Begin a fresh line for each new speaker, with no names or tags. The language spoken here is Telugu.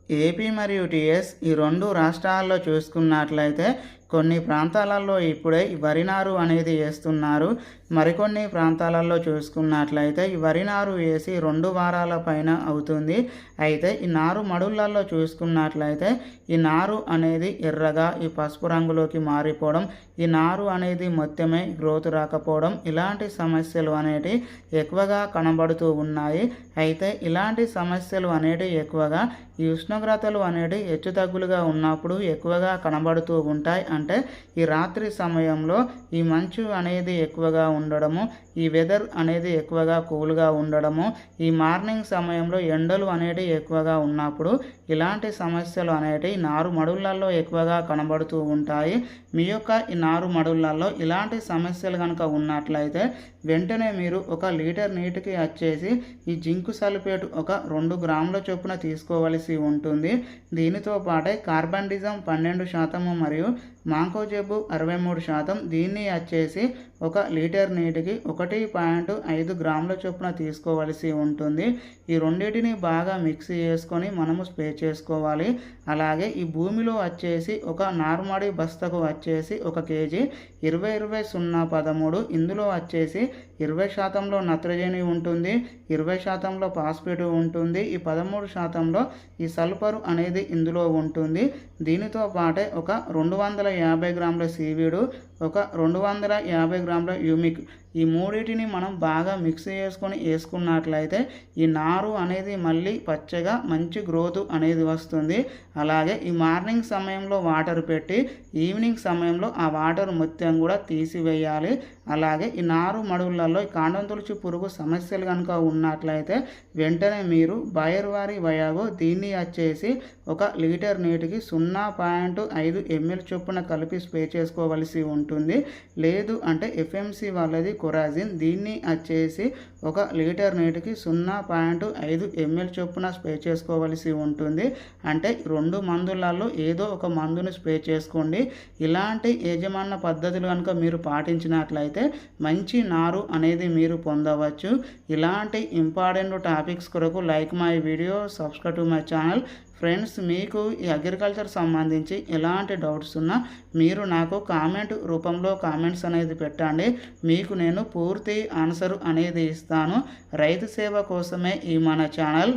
ఏపీ మరియు టీఎస్ ఈ రెండు రాష్ట్రాల్లో చూసుకున్నట్లయితే కొన్ని ప్రాంతాలలో ఇప్పుడే వరి నారు అనేది వేస్తున్నారు. మరికొన్ని ప్రాంతాలలో చూసుకున్నట్లయితే ఈ వరి నారు వేసి 2 వారాల పైన అవుతుంది. అయితే ఈ నారు మడులలో చూసుకున్నట్లయితే ఈ నారు అనేది ఎర్రగా ఈ పసుపు రంగులోకి మారిపోవడం, ఈ నారు అనేది మొత్తమే గ్రోత్ రాకపోవడం, ఇలాంటి సమస్యలు అనేటివి ఎక్కువగా కనబడుతూ ఉన్నాయి. అయితే ఇలాంటి సమస్యలు అనేటివి ఎక్కువగా ఈ ఉష్ణోగ్రతలు అనేటివి హెచ్చుతగ్గులుగా ఉన్నప్పుడు ఎక్కువగా కనబడుతూ ఉంటాయి. అంటే ఈ రాత్రి సమయంలో ఈ మంచు అనేది ఎక్కువగా ఉండడము, ఈ వెదర్ అనేది ఎక్కువగా కూల్గా ఉండడము, ఈ మార్నింగ్ సమయంలో ఎండలు అనేటివి ఎక్కువగా ఉన్నప్పుడు ఇలాంటి సమస్యలు అనేటివి నారు మడులలో ఎక్కువగా కనబడుతూ ఉంటాయి. మీ యొక్క ఈ నారు మడులలో ఇలాంటి సమస్యలు కనుక ఉన్నట్లయితే వెంటనే మీరు 1 లీటర్ నీటికి వచ్చేసి ఈ జింకు సల్ఫేట్ ఒక 2 గ్రాముల చొప్పున తీసుకోవలసి ఉంటుంది. దీనితో పాటే కార్బండిజం 12% మరియు మాంకోజెబు 63%, దీన్ని వచ్చేసి 1 లీటర్ నీటికి 1.5 గ్రాముల చొప్పున తీసుకోవలసి ఉంటుంది. ఈ రెండింటిని బాగా మిక్స్ చేసుకొని మనము స్ప్రే చేసుకోవాలి. అలాగే ఈ భూమిలో వచ్చేసి ఒక నారుమడి బస్తకు వచ్చేసి 1 కేజీ 20-20-0-13, ఇందులో వచ్చేసి 20% నత్రజని ఉంటుంది, 20% ఫాస్ఫేట్ ఉంటుంది, ఈ 13% ఈ సల్ఫర్ అనేది ఇందులో ఉంటుంది. దీనితో పాటే ఒక 250 గ్రాముల సీవీడు, ఒక 250 గ్రాముల యూమిక్, ఈ మూడింటిని మనం బాగా మిక్స్ చేసుకొని వేసుకున్నట్లయితే ఈ నారు అనేది మళ్ళీ పచ్చగా మంచి గ్రోత్ అనేది వస్తుంది. అలాగే ఈ మార్నింగ్ సమయంలో వాటర్ పెట్టి ఈవినింగ్ సమయంలో ఆ వాటర్ మొత్తం కూడా తీసివేయాలి. అలాగే ఈ నారు మడుగులలో కాండం తొలుచు పురుగు సమస్యలు కనుక ఉన్నట్లయితే వెంటనే మీరు బయర్వారి వయాగో దీన్ని వచ్చేసి 1 లీటర్ నీటికి 0.5 ml చొప్పున కలిపి స్ప్రే చేసుకోవలసి ఉంటుంది. లేదు అంటే ఎఫ్ఎంసి వాళ్ళది కొరాజిన్, దీన్ని వచ్చేసి 1 లీటర్ నీటికి 0.5 ml చొప్పున స్ప్రే చేసుకోవలసి ఉంటుంది. అంటే 2 మందులలో ఏదో ఒక మందుని స్ప్రే చేసుకోండి. ఇలాంటి యాజమాన్య పద్ధతులు కనుక మీరు పాటించినట్లయితే మంచి నారు అనేది మీరు పొందవచ్చు. ఇలాంటి ఇంపార్టెంట్ టాపిక్స్ కొరకు like my video, subscribe to my channel. Friends, మీకు ఈ అగ్రికల్చర్ సంబంధించి ఎలాంటి డౌట్స్ ఉన్నా మీరు నాకు కామెంట్ రూపంలో కామెంట్స్ అనేది పెట్టండి. మీకు నేను పూర్తి ఆన్సర్ అనేది ఇస్తాను. రైతు సేవ కోసమే ఈ మన ఛానల్.